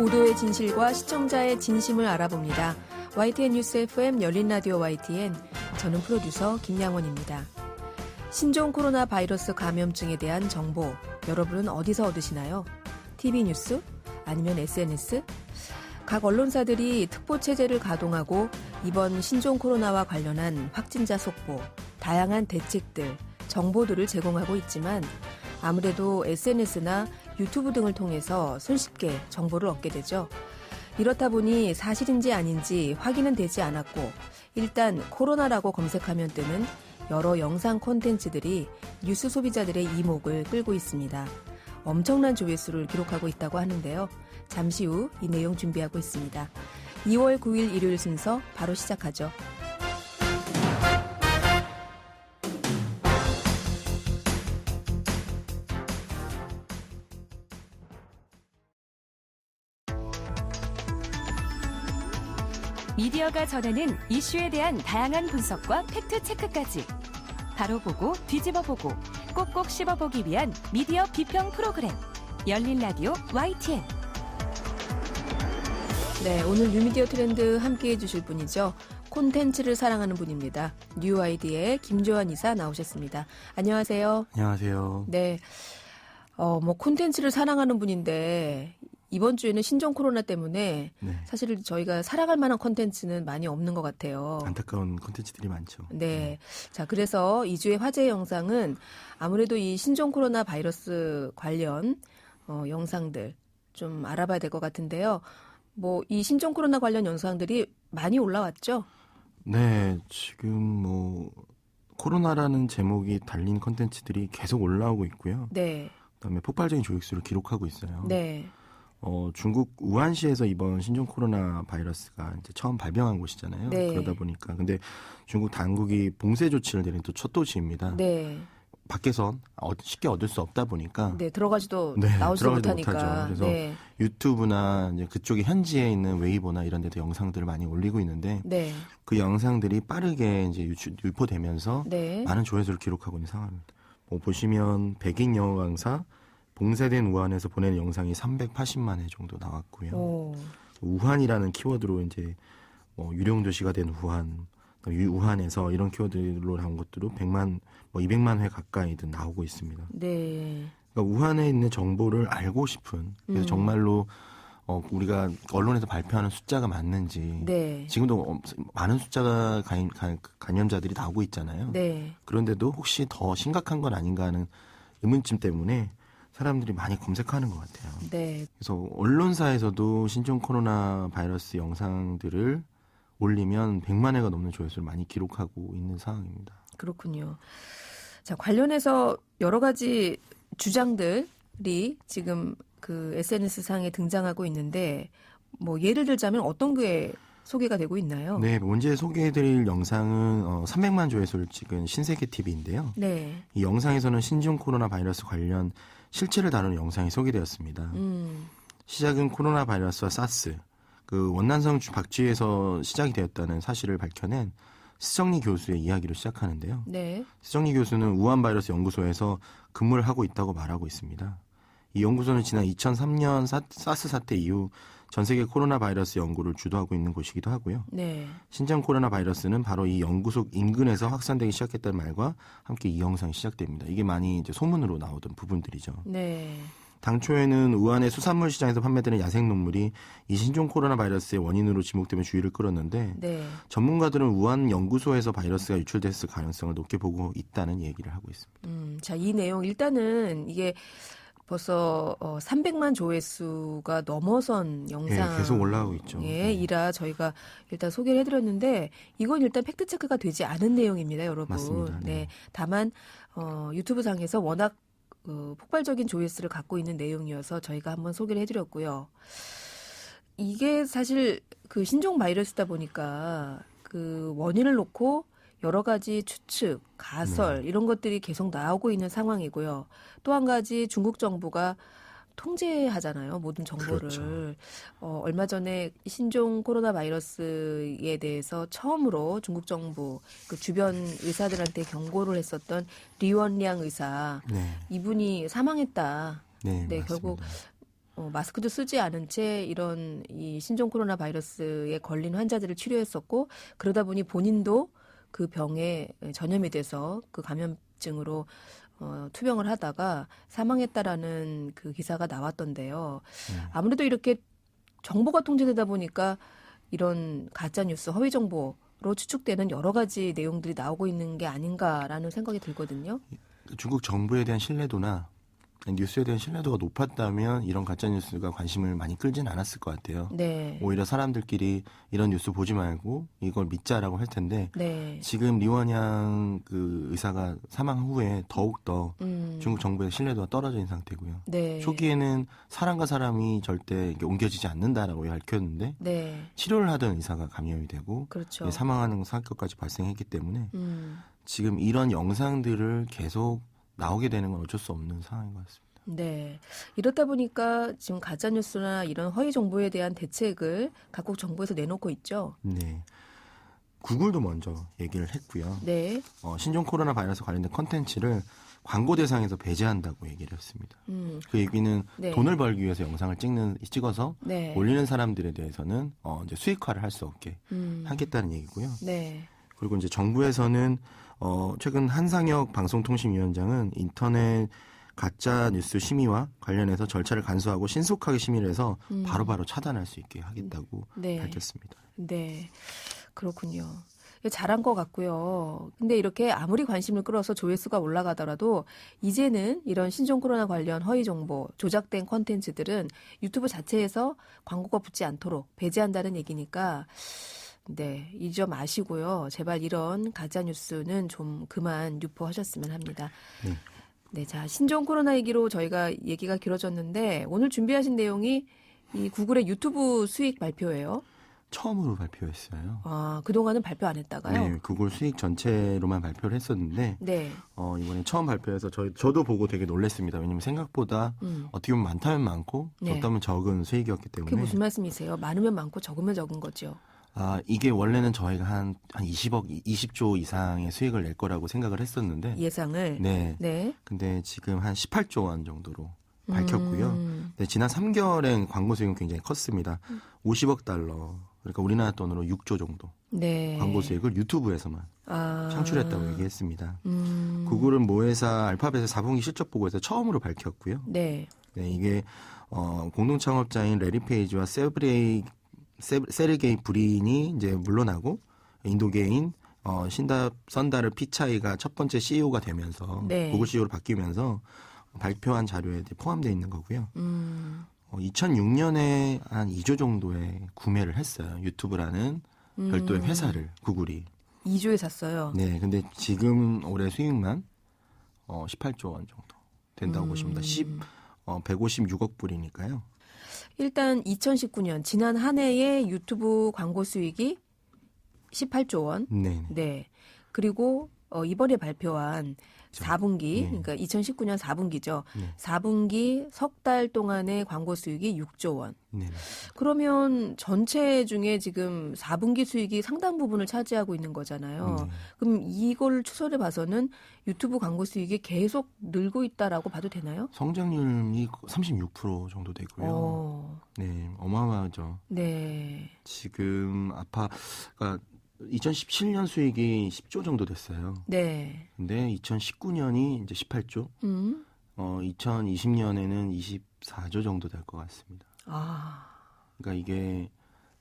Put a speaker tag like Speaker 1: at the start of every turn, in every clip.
Speaker 1: 보도의 진실과 시청자의 진심을 알아봅니다. YTN 뉴스 FM 열린 라디오 YTN, 저는 프로듀서 김양원입니다. 신종 코로나 바이러스 감염증에 대한 정보, 여러분은 어디서 얻으시나요? TV 뉴스? 아니면 SNS? 각 언론사들이 특보체제를 가동하고 이번 신종 코로나와 관련한 확진자 속보, 다양한 대책들, 정보들을 제공하고 있지만 아무래도 SNS나 유튜브 등을 통해서 손쉽게 정보를 얻게 되죠. 이렇다 보니 사실인지 아닌지 확인은 되지 않았고 일단 코로나라고 검색하면 뜨는 여러 영상 콘텐츠들이 뉴스 소비자들의 이목을 끌고 있습니다. 엄청난 조회수를 기록하고 있다고 하는데요. 잠시 후 이 내용 준비하고 있습니다. 2월 9일 일요일 순서 바로 시작하죠.
Speaker 2: 미디어가 전하는 이슈에 대한 다양한 분석과 팩트체크까지 바로 보고 뒤집어 보고 꼭꼭 씹어보기 위한 미디어 비평 프로그램 열린 라디오 YTN.
Speaker 1: 네, 오늘 뉴미디어 트렌드 함께해 주실 분이죠. 콘텐츠를 사랑하는 분입니다. 뉴아이디의 김조한 이사 나오셨습니다. 안녕하세요.
Speaker 3: 안녕하세요.
Speaker 1: 네, 콘텐츠를 사랑하는 분인데 이번 주에는 신종 코로나 때문에 사실 저희가 사랑할 만한 콘텐츠는 많이 없는 것 같아요.
Speaker 3: 안타까운 콘텐츠들이 많죠.
Speaker 1: 네. 자, 그래서 2주의 화제 영상은 아무래도 이 신종 코로나 바이러스 관련 영상들 좀 알아봐야 될 것 같은데요. 이 신종 코로나 관련 영상들이 많이 올라왔죠?
Speaker 3: 네. 지금 코로나라는 제목이 달린 콘텐츠들이 계속 올라오고 있고요.
Speaker 1: 네.
Speaker 3: 그다음에 폭발적인 조회수를 기록하고 있어요.
Speaker 1: 네.
Speaker 3: 중국 우한시에서 이번 신종 코로나 바이러스가 이제 처음 발병한 곳이잖아요.
Speaker 1: 네.
Speaker 3: 그러다 보니까 근데 중국 당국이 봉쇄 조치를 내린 또 첫 도시입니다.
Speaker 1: 네.
Speaker 3: 밖에서 쉽게 얻을 수 없다 보니까
Speaker 1: 들어가지도 나오지도 못하니까.
Speaker 3: 못하죠. 그래서
Speaker 1: 네.
Speaker 3: 유튜브나 이제 그쪽에 현지에 있는 웨이보나 이런 데도 영상들을 많이 올리고 있는데
Speaker 1: 네.
Speaker 3: 그 영상들이 빠르게 이제 유포되면서
Speaker 1: 네.
Speaker 3: 많은 조회수를 기록하고 있는 상황입니다. 보시면 백인 영어 강사 봉쇄된 우한에서 보낸 영상이 380만 회 정도 나왔고요.
Speaker 1: 오.
Speaker 3: 우한이라는 키워드로 이제 유령 도시가 된 우한에서 이런 키워드로 나온 것들로 200만 회 가까이든 나오고 있습니다.
Speaker 1: 네.
Speaker 3: 그러니까 우한에 있는 정보를 알고 싶은, 그래서 정말로 우리가 언론에서 발표하는 숫자가 맞는지,
Speaker 1: 네.
Speaker 3: 지금도 많은 숫자가 감염자들이 나오고 있잖아요.
Speaker 1: 네.
Speaker 3: 그런데도 혹시 더 심각한 건 아닌가 하는 의문점 때문에 사람들이 많이 검색하는 것 같아요.
Speaker 1: 네.
Speaker 3: 그래서 언론사에서도 신종 코로나 바이러스 영상들을 올리면 100만 회가 넘는 조회수를 많이 기록하고 있는 상황입니다.
Speaker 1: 그렇군요. 자, 관련해서 여러 가지 주장들이 지금 그 SNS상에 등장하고 있는데 예를 들자면 어떤 게 소개가 되고 있나요?
Speaker 3: 네, 먼저 소개해드릴 영상은 300만 조회수를 찍은 신세계 TV인데요.
Speaker 1: 네.
Speaker 3: 이 영상에서는 신종 코로나 바이러스 관련 실체를 다루는 영상이 소개되었습니다. 시작은 코로나 바이러스와 사스, 그 원난성 박쥐에서 시작이 되었다는 사실을 밝혀낸 스정리 교수의 이야기로 시작하는데요.
Speaker 1: 네.
Speaker 3: 스정리 교수는 우한 바이러스 연구소에서 근무를 하고 있다고 말하고 있습니다. 이 연구소는 지난 2003년 사스 사태 이후 전 세계 코로나 바이러스 연구를 주도하고 있는 곳이기도 하고요.
Speaker 1: 네.
Speaker 3: 신종 코로나 바이러스는 바로 이 연구소 인근에서 확산되기 시작했다는 말과 함께 이 영상이 시작됩니다. 이게 많이 이제 소문으로 나오던 부분들이죠.
Speaker 1: 네.
Speaker 3: 당초에는 우한의 수산물 시장에서 판매되는 야생동물이 이 신종 코로나 바이러스의 원인으로 지목되며 주의를 끌었는데
Speaker 1: 네.
Speaker 3: 전문가들은 우한 연구소에서 바이러스가 유출됐을 가능성을 높게 보고 있다는 얘기를 하고 있습니다.
Speaker 1: 자, 이 내용 일단은 이게 벌써 300만 조회수가 넘어선 영상.
Speaker 3: 예, 계속 올라오고 있죠.
Speaker 1: 예, 이라 저희가 일단 소개를 해드렸는데 이건 일단 팩트체크가 되지 않은 내용입니다, 여러분.
Speaker 3: 맞습니다.
Speaker 1: 네. 다만 유튜브 상에서 워낙 폭발적인 조회수를 갖고 있는 내용이어서 저희가 한번 소개를 해드렸고요. 이게 사실 그 신종 바이러스다 보니까 그 원인을 놓고 여러 가지 추측, 가설 이런 것들이 계속 나오고 있는 상황이고요. 또 한 가지 중국 정부가 통제하잖아요. 모든 정보를.
Speaker 3: 그렇죠.
Speaker 1: 얼마 전에 신종 코로나 바이러스에 대해서 처음으로 중국 정부 그 주변 의사들한테 경고를 했었던 리원량 의사.
Speaker 3: 네.
Speaker 1: 이분이 사망했다.
Speaker 3: 네,
Speaker 1: 네,
Speaker 3: 맞습니다.
Speaker 1: 결국 마스크도 쓰지 않은 채 이런 이 신종 코로나 바이러스에 걸린 환자들을 치료했었고 그러다 보니 본인도 그 병에 전염이 돼서 그 감염증으로 투병을 하다가 사망했다라는 그 기사가 나왔던데요. 아무래도 이렇게 정보가 통제되다 보니까 이런 가짜 뉴스, 허위 정보로 추측되는 여러 가지 내용들이 나오고 있는 게 아닌가라는 생각이 들거든요.
Speaker 3: 중국 정부에 대한 신뢰도나 뉴스에 대한 신뢰도가 높았다면 이런 가짜뉴스가 관심을 많이 끌진 않았을 것 같아요.
Speaker 1: 네.
Speaker 3: 오히려 사람들끼리 이런 뉴스 보지 말고 이걸 믿자라고 할 텐데
Speaker 1: 네.
Speaker 3: 지금 리원양 그 의사가 사망 후에 더욱더 중국 정부의 신뢰도가 떨어져 있는 상태고요.
Speaker 1: 네.
Speaker 3: 초기에는 사람과 사람이 절대 옮겨지지 않는다라고 밝혔는데
Speaker 1: 네.
Speaker 3: 치료를 하던 의사가 감염이 되고
Speaker 1: 그렇죠.
Speaker 3: 사망하는 사건까지 발생했기 때문에 지금 이런 영상들을 계속 나오게 되는 건 어쩔 수 없는 상황인 것 같습니다.
Speaker 1: 네. 이렇다 보니까 지금 가짜뉴스나 이런 허위 정보에 대한 대책을 각국 정부에서 내놓고 있죠.
Speaker 3: 네. 구글도 먼저 얘기를 했고요.
Speaker 1: 네.
Speaker 3: 신종 코로나 바이러스 관련된 컨텐츠를 광고 대상에서 배제한다고 얘기를 했습니다. 그 얘기는
Speaker 1: 네.
Speaker 3: 돈을 벌기 위해서 영상을 찍어서
Speaker 1: 네.
Speaker 3: 올리는 사람들에 대해서는 이제 수익화를 할 수 없게 하겠다는 얘기고요.
Speaker 1: 네.
Speaker 3: 그리고 이제 정부에서는 최근 한상혁 방송통신위원장은 인터넷 가짜 뉴스 심의와 관련해서 절차를 간소하고 신속하게 심의를 해서 바로바로 차단할 수 있게 하겠다고
Speaker 1: 네.
Speaker 3: 밝혔습니다.
Speaker 1: 네. 그렇군요. 잘한 것 같고요. 근데 이렇게 아무리 관심을 끌어서 조회수가 올라가더라도 이제는 이런 신종 코로나 관련 허위 정보, 조작된 콘텐츠들은 유튜브 자체에서 광고가 붙지 않도록 배제한다는 얘기니까 네, 이 점 아시고요. 제발 이런 가짜 뉴스는 좀 그만 유포하셨으면 합니다. 네, 자, 신종 코로나 얘기로 저희가 얘기가 길어졌는데 오늘 준비하신 내용이 이 구글의 유튜브 수익 발표예요.
Speaker 3: 처음으로 발표했어요.
Speaker 1: 아, 그동안은 발표 안 했다가요?
Speaker 3: 네, 구글 수익 전체로만 발표를 했었는데
Speaker 1: 네.
Speaker 3: 이번에 처음 발표해서 저도 보고 되게 놀랐습니다. 왜냐하면 생각보다 어떻게 보면 많다면 많고
Speaker 1: 네.
Speaker 3: 적다면 적은 수익이었기 때문에.
Speaker 1: 그게 무슨 말씀이세요? 많으면 많고 적으면 적은 거죠.
Speaker 3: 이게 원래는 저희가 한 20조 이상의 수익을 낼 거라고 생각을 했었는데.
Speaker 1: 예상을.
Speaker 3: 네.
Speaker 1: 네.
Speaker 3: 근데 지금 한 18조 원 정도로 밝혔고요. 네, 지난 3개월엔 광고 수익은 굉장히 컸습니다. 50억 달러. 그러니까 우리나라 돈으로 6조 정도.
Speaker 1: 네.
Speaker 3: 광고 수익을 유튜브에서만 창출했다고 얘기했습니다.
Speaker 1: 음.
Speaker 3: 구글은 모회사 알파벳의 4분기 실적 보고에서 처음으로 밝혔고요.
Speaker 1: 네.
Speaker 3: 네, 이게 공동 창업자인 레리 페이지와 세르게이 브린이 이제 물러나고 인도계인 선다르 피차이가 첫 번째 CEO가 되면서
Speaker 1: 네.
Speaker 3: 구글 CEO로 바뀌면서 발표한 자료에 포함되어 있는 거고요. 2006년에 한 2조 정도의 구매를 했어요. 유튜브라는 별도의 회사를 구글이.
Speaker 1: 2조에 샀어요.
Speaker 3: 네, 근데 지금 올해 수익만 18조 원 정도 된다고 보십니다. 156억 불이니까요.
Speaker 1: 일단 2019년 지난 한 해의 유튜브 광고 수익이 18조 원.
Speaker 3: 네.
Speaker 1: 네. 그리고 이번에 발표한 4분기,
Speaker 3: 네.
Speaker 1: 그러니까 2019년 4분기죠.
Speaker 3: 네.
Speaker 1: 4분기 석 달 동안의 광고 수익이 6조 원.
Speaker 3: 네.
Speaker 1: 그러면 전체 중에 지금 4분기 수익이 상당 부분을 차지하고 있는 거잖아요.
Speaker 3: 네.
Speaker 1: 그럼 이걸 추설해 봐서는 유튜브 광고 수익이 계속 늘고 있다라고 봐도 되나요?
Speaker 3: 성장률이 36% 정도 되고요. 네, 어마어마하죠.
Speaker 1: 네.
Speaker 3: 지금 그러니까 2017년 수익이 10조 정도 됐어요.
Speaker 1: 네.
Speaker 3: 근데 2019년이 이제 18조. 2020년에는 24조 정도 될 것 같습니다. 그러니까 이게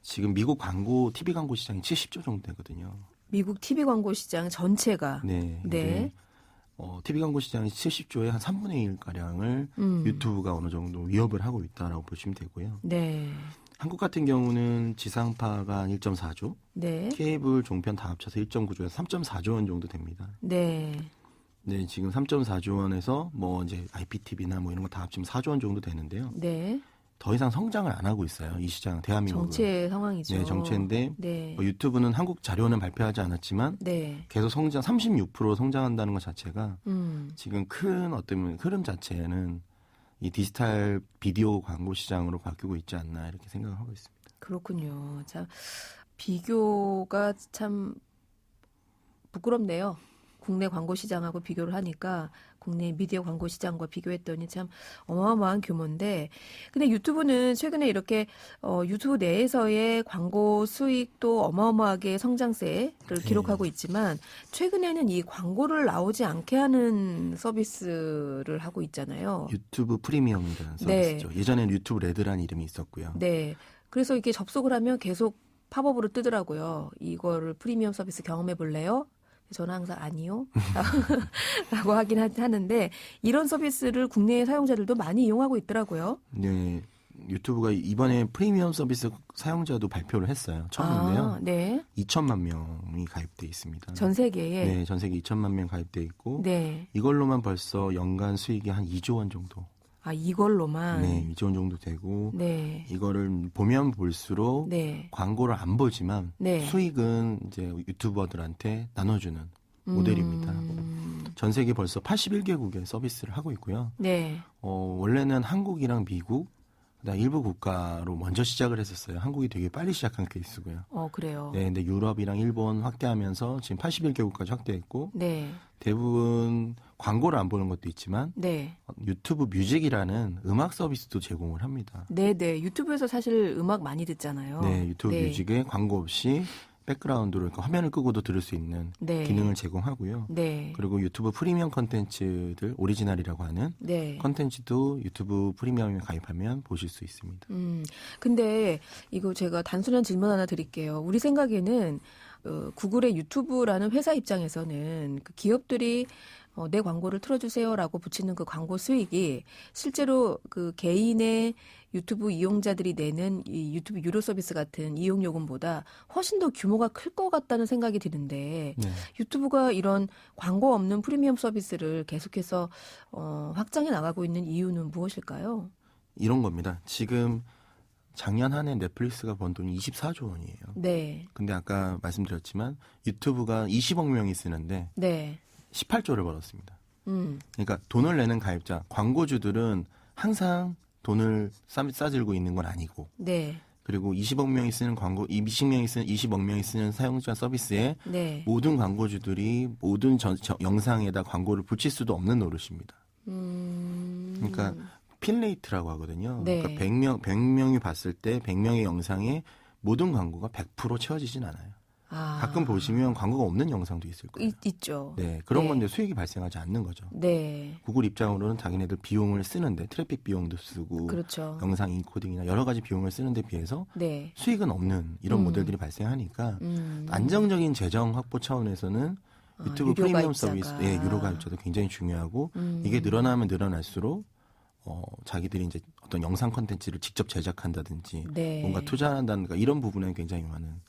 Speaker 3: 지금 미국 TV 광고 시장이 70조 정도 되거든요.
Speaker 1: 미국 TV 광고 시장 전체가.
Speaker 3: 네.
Speaker 1: 네.
Speaker 3: TV 광고 시장이 70조의 한 3분의 1가량을 유튜브가 어느 정도 위협을 하고 있다라고 보시면 되고요.
Speaker 1: 네.
Speaker 3: 한국 같은 경우는 지상파가 1.4조,
Speaker 1: 네.
Speaker 3: 케이블, 종편 다 합쳐서 1.9조에서 3.4조 원 정도 됩니다.
Speaker 1: 네.
Speaker 3: 네, 지금 3.4조 원에서 이제 IPTV나 이런 거 다 합치면 4조 원 정도 되는데요.
Speaker 1: 네.
Speaker 3: 더 이상 성장을 안 하고 있어요. 이 시장, 대한민국은.
Speaker 1: 정체 상황이죠.
Speaker 3: 네, 정체인데
Speaker 1: 네.
Speaker 3: 유튜브는 한국 자료는 발표하지 않았지만
Speaker 1: 네.
Speaker 3: 계속 36% 성장한다는 것 자체가 지금 큰 어떤 흐름 자체는 이 디지털 비디오 광고 시장으로 바뀌고 있지 않나 이렇게 생각하고 있습니다.
Speaker 1: 그렇군요. 자, 비교가 참 부끄럽네요. 국내 광고 시장하고 비교를 하니까 국내 미디어 광고 시장과 비교했더니 참 어마어마한 규모인데 근데 유튜브는 최근에 이렇게 유튜브 내에서의 광고 수익도 어마어마하게 성장세를 기록하고 있지만 최근에는 이 광고를 나오지 않게 하는 서비스를 하고 있잖아요.
Speaker 3: 유튜브 프리미엄이라는 서비스죠. 예전에는 유튜브 레드라는 이름이 있었고요.
Speaker 1: 네. 그래서 이렇게 접속을 하면 계속 팝업으로 뜨더라고요. 이거를 프리미엄 서비스 경험해 볼래요? 저는 항상 아니요. 라고 하긴 하는데 이런 서비스를 국내 사용자들도 많이 이용하고 있더라고요.
Speaker 3: 네. 유튜브가 이번에 프리미엄 서비스 사용자도 발표를 했어요. 처음인데요.
Speaker 1: 네.
Speaker 3: 2천만 명이 가입돼 있습니다.
Speaker 1: 전 세계에?
Speaker 3: 네. 전 세계 2천만 명 가입돼 있고
Speaker 1: 네.
Speaker 3: 이걸로만 벌써 연간 수익이 한 2조 원 정도.
Speaker 1: 아, 이걸로만?
Speaker 3: 네. 2조 원 정도 되고
Speaker 1: 네.
Speaker 3: 이거를 보면 볼수록
Speaker 1: 네.
Speaker 3: 광고를 안 보지만
Speaker 1: 네.
Speaker 3: 수익은 이제 유튜버들한테 나눠주는 모델입니다. 전 세계 벌써 81개국에 서비스를 하고 있고요.
Speaker 1: 네.
Speaker 3: 원래는 한국이랑 미국, 그다음 일부 국가로 먼저 시작을 했었어요. 한국이 되게 빨리 시작한 케이스고요.
Speaker 1: 그래요.
Speaker 3: 네, 근데 유럽이랑 일본 확대하면서 지금 81개국까지 확대했고,
Speaker 1: 네.
Speaker 3: 대부분 광고를 안 보는 것도 있지만,
Speaker 1: 네.
Speaker 3: 유튜브 뮤직이라는 음악 서비스도 제공을 합니다.
Speaker 1: 네. 유튜브에서 사실 음악 많이 듣잖아요.
Speaker 3: 네, 유튜브 뮤직에 광고 없이 백그라운드로 그러니까 화면을 끄고도 들을 수 있는
Speaker 1: 네.
Speaker 3: 기능을 제공하고요.
Speaker 1: 네.
Speaker 3: 그리고 유튜브 프리미엄 컨텐츠들 오리지널이라고 하는
Speaker 1: 네.
Speaker 3: 컨텐츠도 유튜브 프리미엄에 가입하면 보실 수 있습니다.
Speaker 1: 근데 이거 제가 단순한 질문 하나 드릴게요. 우리 생각에는 구글의 유튜브라는 회사 입장에서는 그 기업들이 내 광고를 틀어주세요라고 붙이는 그 광고 수익이 실제로 그 개인의 유튜브 이용자들이 내는 이 유튜브 유료 서비스 같은 이용 요금보다 훨씬 더 규모가 클 것 같다는 생각이 드는데
Speaker 3: 네.
Speaker 1: 유튜브가 이런 광고 없는 프리미엄 서비스를 계속해서 확장해 나가고 있는 이유는 무엇일까요?
Speaker 3: 이런 겁니다. 지금 작년 한 해 넷플릭스가 번 돈이 24조 원이에요.
Speaker 1: 네.
Speaker 3: 근데 아까 말씀드렸지만 유튜브가 20억 명이 쓰는데
Speaker 1: 네.
Speaker 3: 18조를 벌었습니다. 그러니까 돈을 내는 가입자, 광고주들은 항상 돈을 싸들고 있는 건 아니고
Speaker 1: 네.
Speaker 3: 그리고 20억 명이 쓰는 광고, 20억 명이 쓰는 사용자 서비스에
Speaker 1: 네.
Speaker 3: 모든 광고주들이 모든 영상에다 광고를 붙일 수도 없는 노릇입니다. 그러니까 핀레이트라고 하거든요.
Speaker 1: 네.
Speaker 3: 그러니까 100명이 봤을 때 100명의 영상에 모든 광고가 100% 채워지진 않아요. 가끔 보시면 광고가 없는 영상도 있을 거예요.
Speaker 1: 있죠.
Speaker 3: 네, 그런
Speaker 1: 네.
Speaker 3: 건데 수익이 발생하지 않는 거죠.
Speaker 1: 네.
Speaker 3: 구글 입장으로는 자기네들 비용을 쓰는데 트래픽 비용도 쓰고
Speaker 1: 그렇죠.
Speaker 3: 영상 인코딩이나 여러 가지 비용을 쓰는데 비해서
Speaker 1: 네.
Speaker 3: 수익은 없는 이런 모델들이 발생하니까 안정적인 재정 확보 차원에서는 유튜브 프리미엄 서비스, 유료 가입자도 굉장히 중요하고 이게 늘어나면 늘어날수록 자기들이 이제 어떤 영상 콘텐츠를 직접 제작한다든지
Speaker 1: 네.
Speaker 3: 뭔가 투자한다든가 이런 부분에 굉장히 많은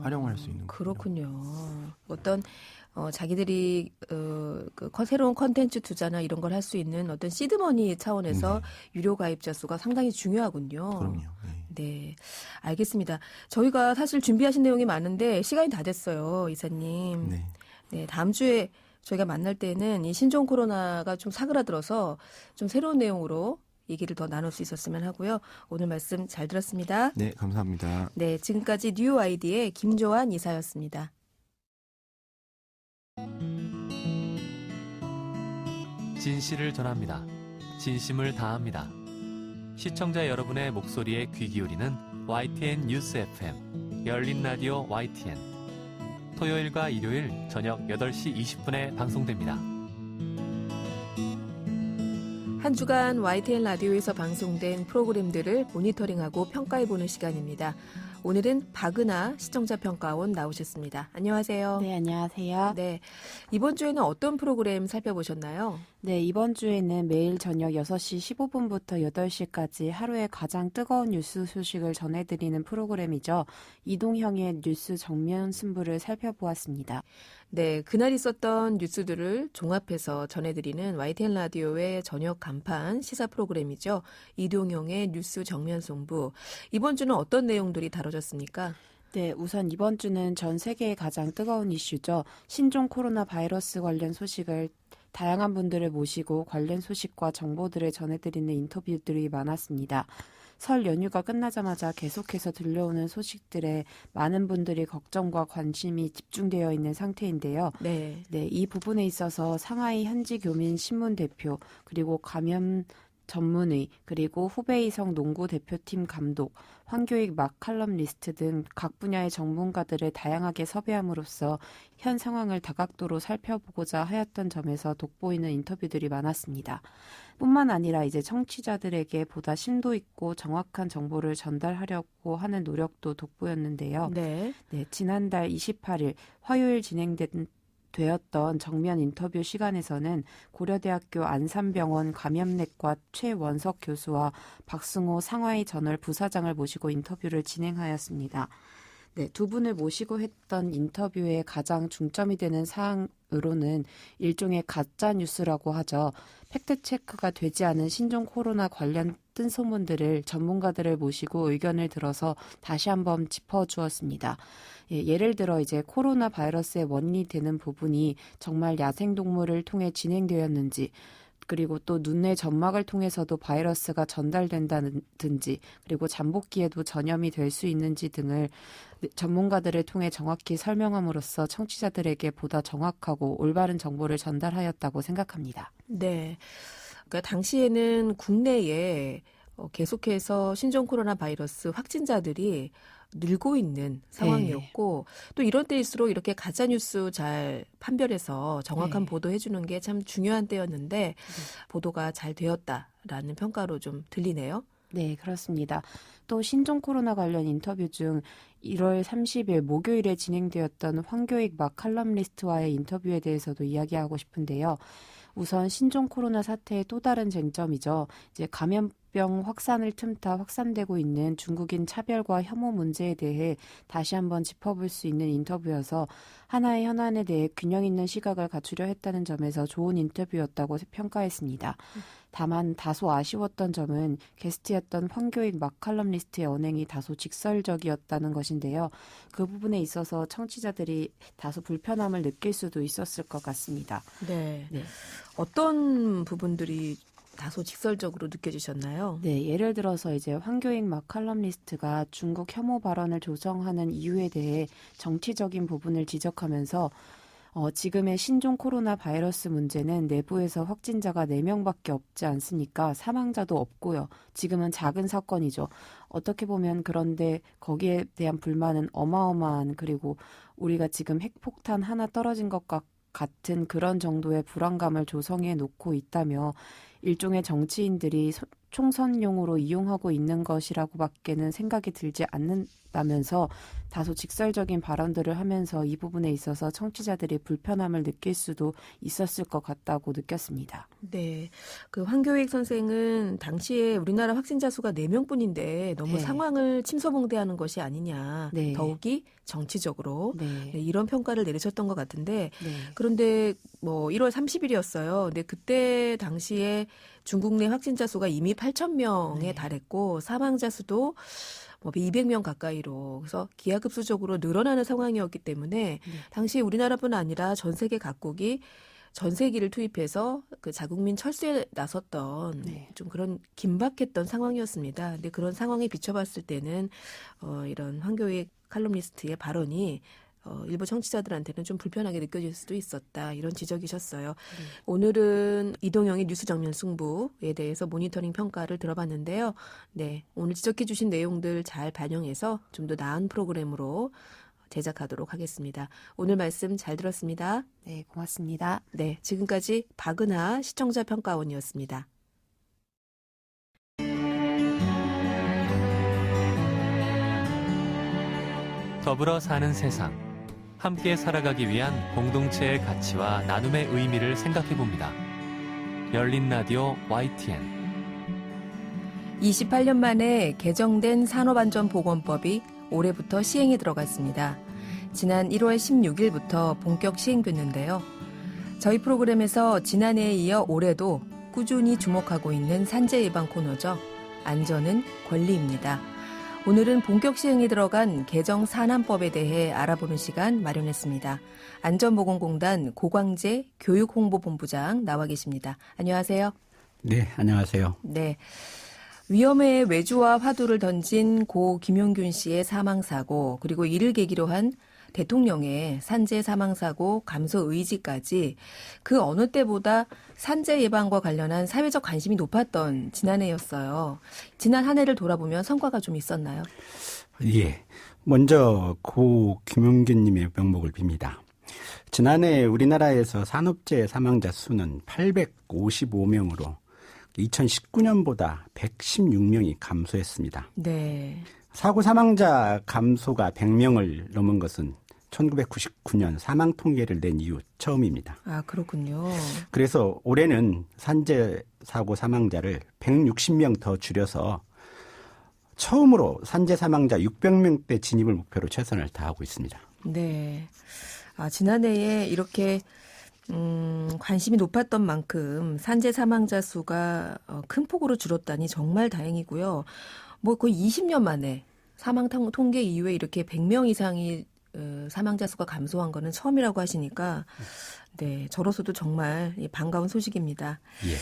Speaker 3: 활용을 할 수 있는 거죠.
Speaker 1: 그렇군요. 어떤 자기들이 새로운 컨텐츠 투자나 이런 걸 할 수 있는 어떤 시드머니 차원에서 유료 가입자 수가 상당히 중요하군요.
Speaker 3: 그럼요. 네.
Speaker 1: 네, 알겠습니다. 저희가 사실 준비하신 내용이 많은데 시간이 다 됐어요, 이사님.
Speaker 3: 네.
Speaker 1: 네, 다음 주에 저희가 만날 때는 이 신종 코로나가 좀 사그라들어서 좀 새로운 내용으로 얘기를 더 나눌 수 있었으면 하고요. 오늘 말씀 잘 들었습니다.
Speaker 3: 네, 감사합니다.
Speaker 1: 네, 지금까지 뉴 아이디의 김조한 이사였습니다.
Speaker 4: 진실을 전합니다. 진심을 다합니다. 시청자 여러분의 목소리에 귀 기울이는 YTN 뉴스 FM 열린 라디오 YTN 토요일과 일요일 저녁 8시 20분에 방송됩니다.
Speaker 1: 한 주간 YTN 라디오에서 방송된 프로그램들을 모니터링하고 평가해보는 시간입니다. 오늘은 박은하 시청자평가원 나오셨습니다. 안녕하세요.
Speaker 5: 네, 안녕하세요.
Speaker 1: 네, 이번 주에는 어떤 프로그램 살펴보셨나요?
Speaker 5: 네, 이번 주에는 매일 저녁 6시 15분부터 8시까지 하루에 가장 뜨거운 뉴스 소식을 전해드리는 프로그램이죠. 이동형의 뉴스 정면 승부를 살펴보았습니다.
Speaker 1: 네, 그날 있었던 뉴스들을 종합해서 전해드리는 YTN 라디오의 저녁 간판 시사 프로그램이죠. 이동형의 뉴스 정면 승부. 이번 주는 어떤 내용들이 다뤄졌습니까?
Speaker 5: 네, 우선 이번 주는 전 세계의 가장 뜨거운 이슈죠. 신종 코로나 바이러스 관련 소식을 다양한 분들을 모시고 관련 소식과 정보들을 전해드리는 인터뷰들이 많았습니다. 설 연휴가 끝나자마자 계속해서 들려오는 소식들에 많은 분들이 걱정과 관심이 집중되어 있는 상태인데요.
Speaker 1: 네.
Speaker 5: 네, 이 부분에 있어서 상하이 현지 교민 신문 대표 그리고 감염 전문의 그리고 후베이성 농구 대표팀 감독, 황교익 막 칼럼니스트 등 각 분야의 전문가들을 다양하게 섭외함으로써 현 상황을 다각도로 살펴보고자 하였던 점에서 돋보이는 인터뷰들이 많았습니다. 뿐만 아니라 이제 청취자들에게 보다 심도 있고 정확한 정보를 전달하려고 하는 노력도 돋보였는데요.
Speaker 1: 네.
Speaker 5: 네, 지난달 28일 화요일 되었던 정면 인터뷰 시간에서는 고려대학교 안산병원 감염내과 최원석 교수와 박승호 상하이 저널 부사장을 모시고 인터뷰를 진행하였습니다. 네, 두 분을 모시고 했던 인터뷰의 가장 중점이 되는 사항으로는 일종의 가짜 뉴스라고 하죠. 팩트체크가 되지 않은 신종 코로나 관련 뜬 소문들을 전문가들을 모시고 의견을 들어서 다시 한번 짚어주었습니다. 예를 들어 이제 코로나 바이러스의 원인이 되는 부분이 정말 야생동물을 통해 진행되었는지, 그리고 또 눈의 점막을 통해서도 바이러스가 전달된다든지, 그리고 잠복기에도 전염이 될 수 있는지 등을 전문가들을 통해 정확히 설명함으로써 청취자들에게 보다 정확하고 올바른 정보를 전달하였다고 생각합니다.
Speaker 1: 네. 그러니까 당시에는 국내에 계속해서 신종 코로나 바이러스 확진자들이 늘고 있는 상황이었고 또 이런 때일수록 이렇게 가짜뉴스 잘 판별해서 정확한 보도해 주는 게 참 중요한 때였는데 보도가 잘 되었다라는 평가로 좀 들리네요.
Speaker 5: 네, 그렇습니다. 또 신종 코로나 관련 인터뷰 중 1월 30일 목요일에 진행되었던 황교익 막 칼럼니스트와의 인터뷰에 대해서도 이야기하고 싶은데요. 우선 신종 코로나 사태의 또 다른 쟁점이죠. 이제 감염병 확산을 틈타 확산되고 있는 중국인 차별과 혐오 문제에 대해 다시 한번 짚어볼 수 있는 인터뷰여서 하나의 현안에 대해 균형 있는 시각을 갖추려 했다는 점에서 좋은 인터뷰였다고 평가했습니다. 다만 다소 아쉬웠던 점은 게스트였던 황교익 막 칼럼니스트의 언행이 다소 직설적이었다는 것인데요. 그 부분에 있어서 청취자들이 다소 불편함을 느낄 수도 있었을 것 같습니다.
Speaker 1: 네. 어떤 부분들이 다소 직설적으로 느껴지셨나요?
Speaker 5: 네, 예를 들어서 이제 황교익 막 칼럼니스트가 중국 혐오 발언을 조성하는 이유에 대해 정치적인 부분을 지적하면서 지금의 신종 코로나 바이러스 문제는 내부에서 확진자가 4명밖에 없지 않습니까? 사망자도 없고요. 지금은 작은 사건이죠. 어떻게 보면 그런데 거기에 대한 불만은 어마어마한, 그리고 우리가 지금 핵폭탄 하나 떨어진 것 같은 그런 정도의 불안감을 조성해 놓고 있다며 일종의 정치인들이 총선용으로 이용하고 있는 것이라고밖에는 생각이 들지 않는다면서 다소 직설적인 발언들을 하면서 이 부분에 있어서 청취자들이 불편함을 느낄 수도 있었을 것 같다고 느꼈습니다.
Speaker 1: 네. 그 황교익 선생은 당시에 우리나라 확진자 수가 4명뿐인데 너무 상황을 침소봉대하는 것이 아니냐. 더욱이 정치적으로 이런 평가를 내리셨던 것 같은데 그런데 뭐 1월 30일이었어요. 근데 그때 당시에 중국 내 확진자 수가 이미 8,000명에 달했고 사망자 수도 뭐 200명 가까이로, 그래서 기하급수적으로 늘어나는 상황이었기 때문에 당시 우리나라뿐 아니라 전 세계 각국이 전세기를 투입해서 그 자국민 철수에 나섰던 좀 그런 긴박했던 상황이었습니다. 근데 그런 상황에 비춰봤을 때는 이런 황교익 칼럼니스트의 발언이 일부 청취자들한테는 좀 불편하게 느껴질 수도 있었다. 이런 지적이셨어요. 오늘은 이동영의 뉴스 정면 승부에 대해서 모니터링 평가를 들어봤는데요. 네, 오늘 지적해 주신 내용들 잘 반영해서 좀 더 나은 프로그램으로 제작하도록 하겠습니다. 오늘 말씀 잘 들었습니다.
Speaker 5: 네, 고맙습니다.
Speaker 1: 네, 지금까지 박은하 시청자 평가원이었습니다.
Speaker 4: 더불어 사는 세상. 함께 살아가기 위한 공동체의 가치와 나눔의 의미를 생각해봅니다. 열린 라디오 YTN.
Speaker 1: 28년 만에 개정된 산업안전보건법이 올해부터 시행에 들어갔습니다. 지난 1월 16일부터 본격 시행됐는데요. 저희 프로그램에서 지난해에 이어 올해도 꾸준히 주목하고 있는 산재 예방 코너죠. 안전은 권리입니다. 오늘은 본격 시행에 들어간 개정 산안법에 대해 알아보는 시간 마련했습니다. 안전보건공단 고광재 교육홍보본부장 나와 계십니다. 안녕하세요.
Speaker 6: 네, 안녕하세요.
Speaker 1: 네. 위험에 외주와 화두를 던진 고 김용균 씨의 사망사고, 그리고 이를 계기로 한 대통령의 산재 사망사고 감소 의지까지 그 어느 때보다 산재 예방과 관련한 사회적 관심이 높았던 지난해였어요. 지난 한 해를 돌아보면 성과가 좀 있었나요?
Speaker 6: 예. 먼저 고 김용균님의 명복을 빕니다. 지난해 우리나라에서 산업재해 사망자 수는 855명으로 2019년보다 116명이 감소했습니다.
Speaker 1: 네.
Speaker 6: 사고 사망자 감소가 100명을 넘은 것은 1999년 사망 통계를 낸 이후 처음입니다.
Speaker 1: 아, 그렇군요.
Speaker 6: 그래서 올해는 산재 사고 사망자를 160명 더 줄여서 처음으로 산재 사망자 600명대 진입을 목표로 최선을 다하고 있습니다.
Speaker 1: 네. 아, 지난해에 이렇게 관심이 높았던 만큼 산재 사망자 수가 큰 폭으로 줄었다니 정말 다행이고요. 뭐 거의 20년 만에 사망 통계 이후에 이렇게 100명 이상이 사망자 수가 감소한 거는 처음이라고 하시니까 네, 저로서도 정말 반가운 소식입니다.
Speaker 6: 예.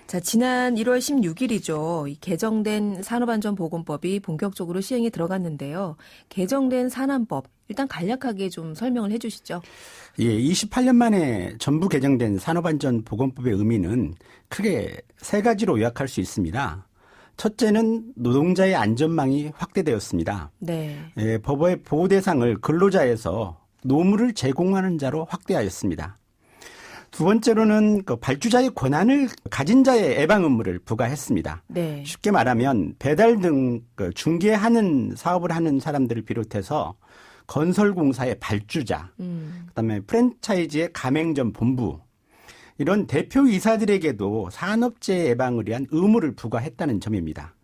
Speaker 1: 자, 지난 1월 16일이죠. 이 개정된 산업안전보건법이 본격적으로 시행에 들어갔는데요. 개정된 산안법, 일단 간략하게 좀 설명을 해 주시죠.
Speaker 6: 예, 28년 만에 전부 개정된 산업안전보건법의 의미는 크게 세 가지로 요약할 수 있습니다. 첫째는 노동자의 안전망이 확대되었습니다.
Speaker 1: 네.
Speaker 6: 예, 법의 보호 대상을 근로자에서 노무를 제공하는 자로 확대하였습니다. 두 번째로는 그 발주자의 권한을 가진 자의 예방 의무를 부과했습니다.
Speaker 1: 네.
Speaker 6: 쉽게 말하면 배달 등 중개하는 사업을 하는 사람들을 비롯해서 건설공사의 발주자, 그다음에 프랜차이즈의 가맹점 본부, 이런 대표이사들에게도 산업재해 예방을 위한 의무를 부과했다는 점입니다.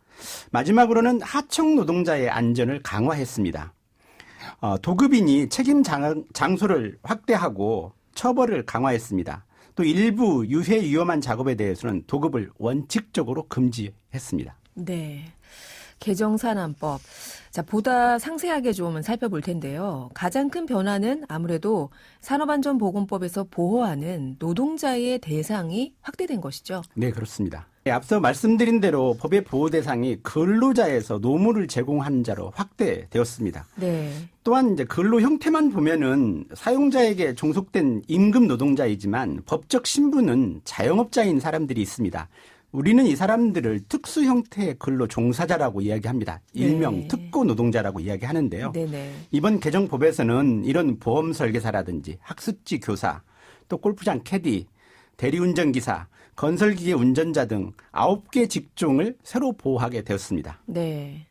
Speaker 6: 마지막으로는 하청 노동자의 안전을 강화했습니다. 도급인이 책임 장소를 확대하고 처벌을 강화했습니다. 또 일부 유해 위험한 작업에 대해서는 도급을 원칙적으로 금지했습니다.
Speaker 1: 네. 개정산안법. 자, 보다 상세하게 좀 살펴볼 텐데요. 가장 큰 변화는 아무래도 산업안전보건법에서 보호하는 노동자의 대상이 확대된 것이죠.
Speaker 6: 네, 그렇습니다. 앞서 말씀드린 대로 법의 보호 대상이 근로자에서 노무를 제공하는 자로 확대되었습니다.
Speaker 1: 네.
Speaker 6: 또한 이제 근로 형태만 보면은 사용자에게 종속된 임금 노동자이지만 법적 신분은 자영업자인 사람들이 있습니다. 우리는 이 사람들을 특수 형태의 근로 종사자라고 이야기합니다. 일명
Speaker 1: 네.
Speaker 6: 특고 노동자라고 이야기하는데요.
Speaker 1: 네네.
Speaker 6: 이번 개정법에서는 이런 보험 설계사라든지 학습지 교사, 또 골프장 캐디, 대리운전기사, 건설기계 운전자 등 9개 직종을 새로 보호하게 되었습니다.
Speaker 1: 네.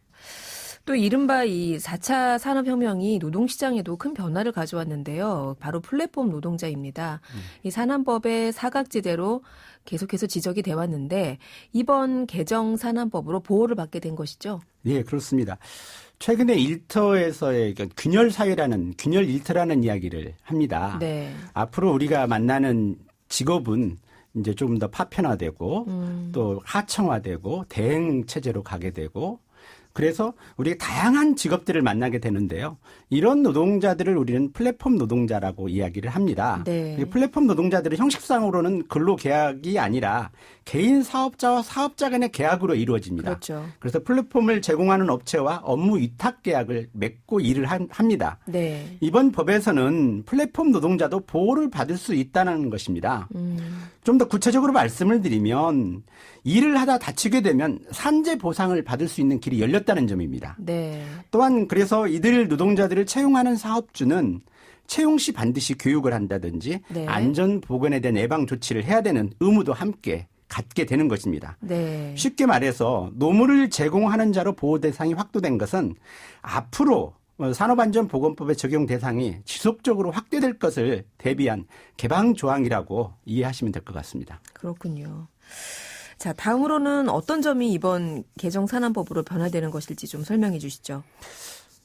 Speaker 1: 또 이른바 이 4차 산업혁명이 노동시장에도 큰 변화를 가져왔는데요. 바로 플랫폼 노동자입니다. 이 산안법의 사각지대로 계속해서 지적이 돼 왔는데 이번 개정 산안법으로 보호를 받게 된 것이죠.
Speaker 6: 예, 그렇습니다. 최근에 일터에서의 균열 사회라는 균열 일터라는 이야기를 합니다.
Speaker 1: 네.
Speaker 6: 앞으로 우리가 만나는 직업은 이제 좀 더 파편화되고 또 하청화되고 대행 체제로 가게 되고 그래서 우리가 다양한 직업들을 만나게 되는데요. 이런 노동자들을 우리는 플랫폼 노동자라고 이야기를 합니다.
Speaker 1: 네.
Speaker 6: 플랫폼 노동자들은 형식상으로는 근로계약이 아니라 개인 사업자와 사업자 간의 계약으로 이루어집니다.
Speaker 1: 그렇죠.
Speaker 6: 그래서 플랫폼을 제공하는 업체와 업무 위탁 계약을 맺고 일을 합니다.
Speaker 1: 네.
Speaker 6: 이번 법에서는 플랫폼 노동자도 보호를 받을 수 있다는 것입니다. 좀 더 구체적으로 말씀을 드리면 일을 하다 다치게 되면 산재 보상을 받을 수 있는 길이 열렸다는 점입니다.
Speaker 1: 네.
Speaker 6: 또한 그래서 이들 노동자들을 채용하는 사업주는 채용 시 반드시 교육을 한다든지
Speaker 1: 네.
Speaker 6: 안전보건에 대한 예방 조치를 해야 되는 의무도 함께 갖게 되는 것입니다.
Speaker 1: 네.
Speaker 6: 쉽게 말해서 노무를 제공하는 자로 보호 대상이 확대된 것은 앞으로 산업안전보건법의 적용 대상이 지속적으로 확대될 것을 대비한 개방 조항이라고 이해하시면 될 것 같습니다.
Speaker 1: 그렇군요. 자, 다음으로는 어떤 점이 이번 개정 산안법으로 변화되는 것일지 좀 설명해 주시죠.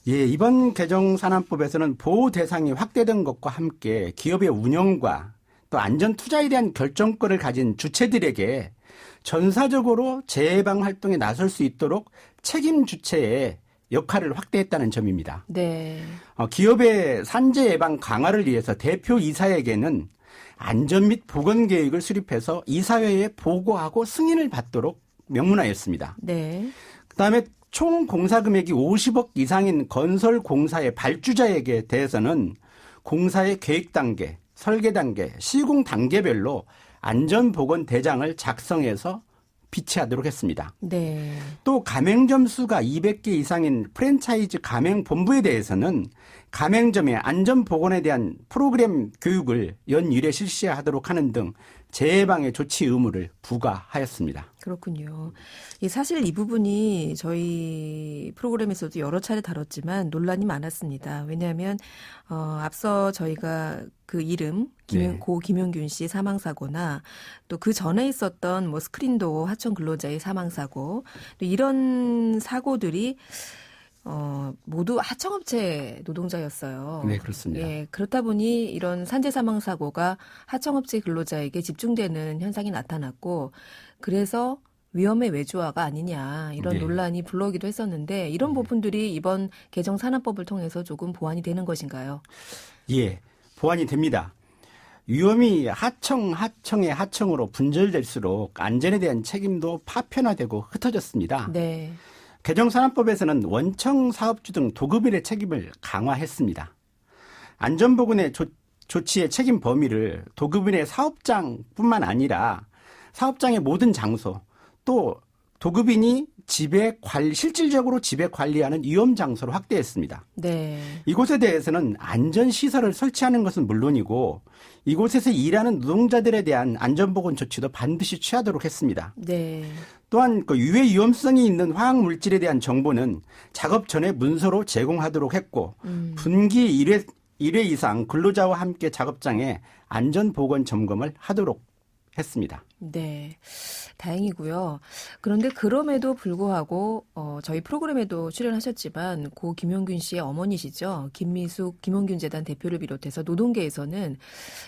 Speaker 6: 예, 이번 개정 산안법에서는 보호 대상이 확대된 것과 함께 기업의 운영과 또 안전 투자에 대한 결정권을 가진 주체들에게 전사적으로 재해방 활동에 나설 수 있도록 책임 주체의 역할을 확대했다는 점입니다.
Speaker 1: 네.
Speaker 6: 기업의 산재 예방 강화를 위해서 대표 이사에게는 안전 및 보건 계획을 수립해서 이사회에 보고하고 승인을 받도록 명문화였습니다.
Speaker 1: 네.
Speaker 6: 그다음에 총 공사 금액이 50억 이상인 건설 공사의 발주자에게 대해서는 공사의 계획 단계, 설계 단계, 시공 단계별로 안전보건 대장을 작성해서 비치하도록 했습니다.
Speaker 1: 네.
Speaker 6: 또 가맹점 수가 200개 이상인 프랜차이즈 가맹본부에 대해서는 가맹점의 안전보건에 대한 프로그램 교육을 연일에 실시하도록 하는 등 재해방해 조치 의무를 부과하였습니다.
Speaker 1: 그렇군요. 사실 이 부분이 저희 프로그램에서도 여러 차례 다뤘지만 논란이 많았습니다. 왜냐하면 앞서 저희가 그 이름 고 김용균 씨 사망 사고나 또 그 전에 있었던 뭐 스크린도어 하청 근로자의 사망 사고 또 이런 사고들이 모두 하청업체 노동자였어요.
Speaker 6: 네, 그렇습니다.
Speaker 1: 예, 그렇다 보니 이런 산재 사망 사고가 하청업체 근로자에게 집중되는 현상이 나타났고 그래서 위험의 외주화가 아니냐 이런 논란이 불러오기도 했었는데 이런 부분들이 이번 개정 산안법을 통해서 조금 보완이 되는 것인가요?
Speaker 6: 예, 보완이 됩니다. 위험이 하청의 하청으로 분절될수록 안전에 대한 책임도 파편화되고 흩어졌습니다.
Speaker 1: 네.
Speaker 6: 개정산안법에서는 원청 사업주 등 도급인의 책임을 강화했습니다. 안전보건의 조치의 책임 범위를 도급인의 사업장뿐만 아니라 사업장의 모든 장소 또 도급인이 실질적으로 지배 관리하는 위험 장소로 확대했습니다.
Speaker 1: 네.
Speaker 6: 이곳에 대해서는 안전시설을 설치하는 것은 물론이고 이곳에서 일하는 노동자들에 대한 안전보건 조치도 반드시 취하도록 했습니다.
Speaker 1: 네.
Speaker 6: 또한 그 유해 위험성이 있는 화학 물질에 대한 정보는 작업 전에 문서로 제공하도록 했고 분기 1회 이상 근로자와 함께 작업장에 안전보건 점검을 하도록 했습니다.
Speaker 1: 네, 다행이고요. 그런데 그럼에도 불구하고 저희 프로그램에도 출연하셨지만 고 김용균 씨의 어머니시죠. 김미숙 김용균 재단 대표를 비롯해서 노동계에서는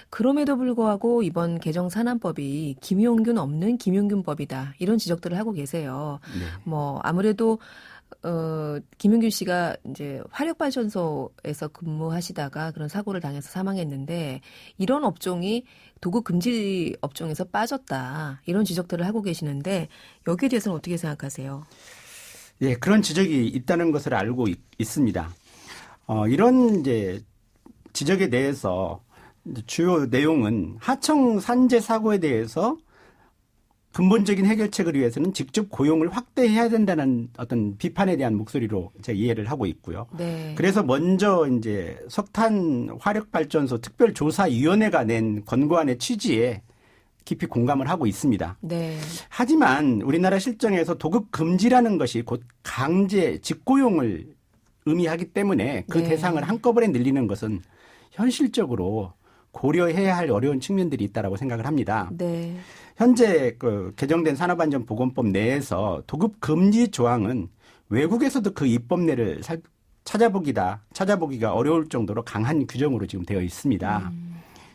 Speaker 1: 그럼에도 불구하고 이번 개정 산안법이 김용균 없는 김용균법이다 이런 지적들을 하고 계세요.
Speaker 6: 네.
Speaker 1: 뭐 아무래도 김용균 씨가 이제 화력발전소에서 근무하시다가 그런 사고를 당해서 사망했는데 이런 업종이 도급 금지 업종에서 빠졌다 이런 지적들을 하고 계시는데 여기에 대해서는 어떻게 생각하세요?
Speaker 6: 예, 그런 지적이 있다는 것을 알고 있습니다. 이런 이제 지적에 대해서 주요 내용은 하청 산재 사고에 대해서 근본적인 해결책을 위해서는 직접 고용을 확대해야 된다는 어떤 비판에 대한 목소리로 제가 이해를 하고 있고요.
Speaker 1: 네.
Speaker 6: 그래서 먼저 이제 석탄 화력발전소 특별조사위원회가 낸 권고안의 취지에 깊이 공감을 하고 있습니다.
Speaker 1: 네.
Speaker 6: 하지만 우리나라 실정에서 도급 금지라는 것이 곧 강제 직고용을 의미하기 때문에 그
Speaker 1: 네.
Speaker 6: 대상을 한꺼번에 늘리는 것은 현실적으로 고려해야 할 어려운 측면들이 있다라고 생각을 합니다.
Speaker 1: 네.
Speaker 6: 현재 그 개정된 산업안전보건법 내에서 도급 금지 조항은 외국에서도 그 입법례를 찾아보기가 어려울 정도로 강한 규정으로 지금 되어 있습니다.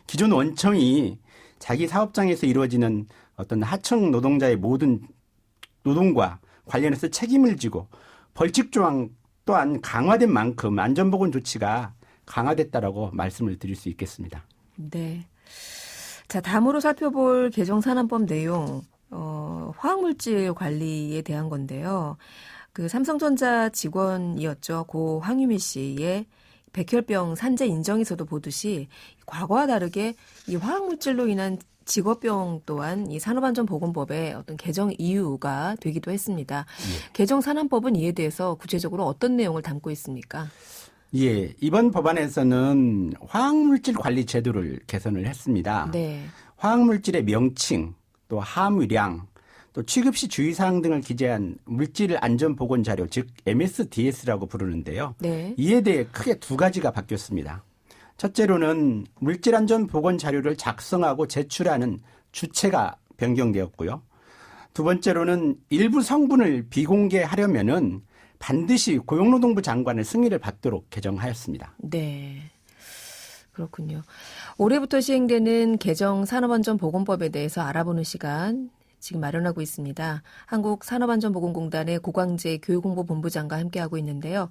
Speaker 6: 기존 원청이 자기 사업장에서 이루어지는 어떤 하청 노동자의 모든 노동과 관련해서 책임을 지고 벌칙 조항 또한 강화된 만큼 안전보건 조치가 강화됐다라고 말씀을 드릴 수 있겠습니다.
Speaker 1: 네. 자, 다음으로 살펴볼 개정 산안법 내용, 화학물질 관리에 대한 건데요. 그 삼성전자 직원이었죠. 고 황유미 씨의 백혈병 산재 인정에서도 보듯이 과거와 다르게 이 화학물질로 인한 직업병 또한 이 산업안전보건법의 어떤 개정 이유가 되기도 했습니다. 개정 산안법은 이에 대해서 구체적으로 어떤 내용을 담고 있습니까?
Speaker 6: 예, 이번 법안에서는 화학물질 관리 제도를 개선을 했습니다.
Speaker 1: 네.
Speaker 6: 화학물질의 명칭, 또 함유량, 또 취급 시 주의사항 등을 기재한 물질 안전보건 자료, 즉 MSDS라고 부르는데요.
Speaker 1: 네.
Speaker 6: 이에 대해 크게 두 가지가 바뀌었습니다. 첫째로는 물질 안전보건 자료를 작성하고 제출하는 주체가 변경되었고요. 두 번째로는 일부 성분을 비공개하려면은 반드시 고용노동부 장관의 승인을 받도록 개정하였습니다.
Speaker 1: 네. 그렇군요. 올해부터 시행되는 개정 산업안전보건법에 대해서 알아보는 시간 지금 마련하고 있습니다. 한국산업안전보건공단의 고광재 교육홍보본부장과 함께하고 있는데요.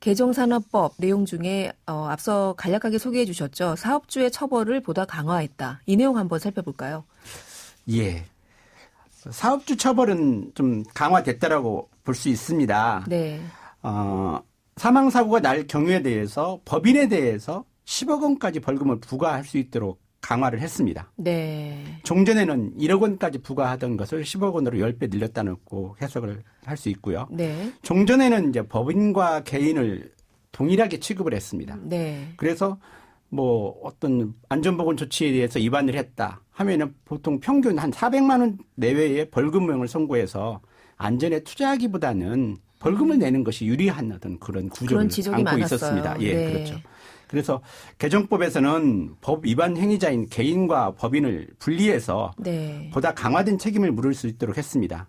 Speaker 1: 개정산업법 내용 중에 앞서 간략하게 소개해 주셨죠. 사업주의 처벌을 보다 강화했다. 이 내용 한번 살펴볼까요?
Speaker 6: 예. 사업주 처벌은 좀 강화됐다라고 볼 수 있습니다.
Speaker 1: 네.
Speaker 6: 사망사고가 날 경우에 대해서 법인에 대해서 10억 원까지 벌금을 부과할 수 있도록 강화를 했습니다.
Speaker 1: 네.
Speaker 6: 종전에는 1억 원까지 부과하던 것을 10억 원으로 10배 늘렸다는 해석을 할 수 있고요.
Speaker 1: 네.
Speaker 6: 종전에는 이제 법인과 개인을 동일하게 취급을 했습니다.
Speaker 1: 네.
Speaker 6: 그래서 뭐 어떤 안전보건 조치에 대해서 위반을 했다 하면은 보통 평균 한 400만 원 내외의 벌금형을 선고해서 안전에 투자하기보다는 벌금을 내는 것이 유리한 어떤 그런 구조를
Speaker 1: 지적이
Speaker 6: 안고
Speaker 1: 많았어요.
Speaker 6: 있었습니다. 예,
Speaker 1: 네.
Speaker 6: 그렇죠. 그래서 개정법에서는 법 위반 행위자인 개인과 법인을 분리해서
Speaker 1: 네.
Speaker 6: 보다 강화된 책임을 물을 수 있도록 했습니다.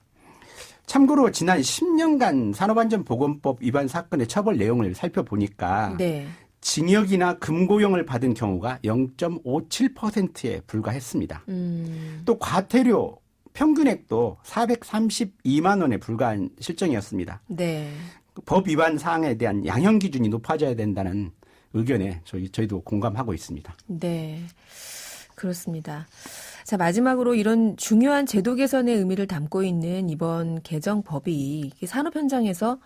Speaker 6: 참고로 지난 10년간 산업안전보건법 위반 사건의 처벌 내용을 살펴보니까
Speaker 1: 네.
Speaker 6: 징역이나 금고형을 받은 경우가 0.57%에 불과했습니다. 또 과태료 평균액도 432만 원에 불과한 실정이었습니다.
Speaker 1: 네.
Speaker 6: 법 위반 사항에 대한 양형 기준이 높아져야 된다는 의견에 저희도 공감하고 있습니다.
Speaker 1: 네. 그렇습니다. 자, 마지막으로 이런 중요한 제도 개선의 의미를 담고 있는 이번 개정법이 산업 현장에서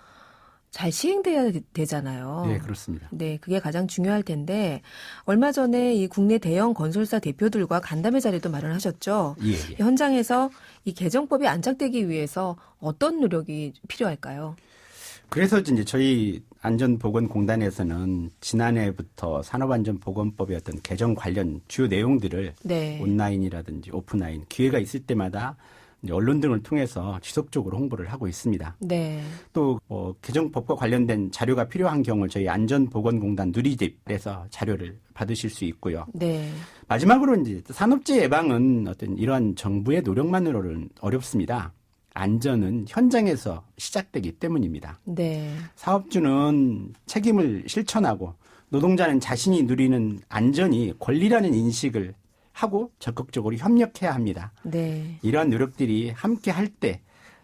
Speaker 1: 잘 시행돼야 되잖아요.
Speaker 6: 네, 그렇습니다.
Speaker 1: 네, 그게 가장 중요할 텐데 얼마 전에 이 국내 대형 건설사 대표들과 간담회 자리도 마련하셨죠.
Speaker 6: 예.
Speaker 1: 현장에서 이 개정법이 안착되기 위해서 어떤 노력이 필요할까요?
Speaker 6: 그래서 이제 저희 안전보건공단에서는 지난해부터 산업안전보건법의 어떤 개정 관련 주요 내용들을
Speaker 1: 네.
Speaker 6: 온라인이라든지 오프라인 기회가 있을 때마다 이제 언론 등을 통해서 지속적으로 홍보를 하고 있습니다.
Speaker 1: 네.
Speaker 6: 또 개정법과 관련된 자료가 필요한 경우 저희 안전보건공단 누리집에서 자료를 받으실 수 있고요.
Speaker 1: 네.
Speaker 6: 마지막으로 이제 산업재해 예방은 어떤 이러한 정부의 노력만으로는 어렵습니다. 안전은 현장에서 시작되기 때문입니다.
Speaker 1: 네.
Speaker 6: 사업주는 책임을 실천하고 노동자는 자신이 누리는 안전이 권리라는 인식을 하고 적극적으로 협력해야 합니다.
Speaker 1: 네.
Speaker 6: 이러한 노력들이 함께 할 때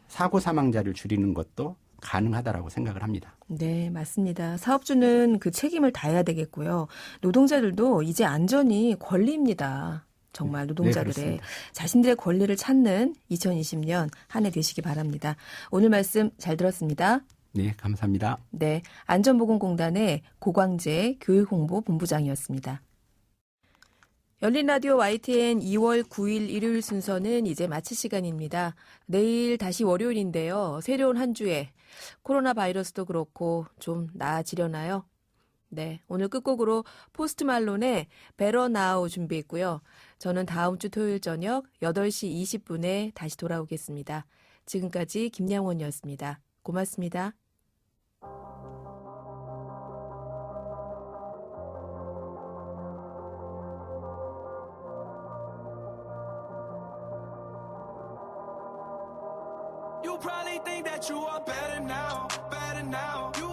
Speaker 6: 사고 사망자를 줄이는 것도 가능하다라고 생각을 합니다.
Speaker 1: 네, 맞습니다. 사업주는 그 책임을 다해야 되겠고요. 노동자들도 이제 안전이 권리입니다. 정말 노동자들의 자신들의 권리를 찾는 2020년 한 해 되시기 바랍니다. 오늘 말씀 잘 들었습니다.
Speaker 6: 네, 감사합니다.
Speaker 1: 네, 안전보건공단의 고광재 교육홍보본부장이었습니다. 열린 라디오 YTN 2월 9일 일요일 순서는 이제 마칠 시간입니다. 내일 다시 월요일인데요. 새로운 한 주에 코로나 바이러스도 그렇고 좀 나아지려나요? 네, 오늘 끝곡으로 포스트 말론의 Better Now 준비했고요. 저는 다음 주 토요일 저녁 8시 20분에 다시 돌아오겠습니다. 지금까지 김양원이었습니다. 고맙습니다.
Speaker 7: You probably think that you are better now, better now. You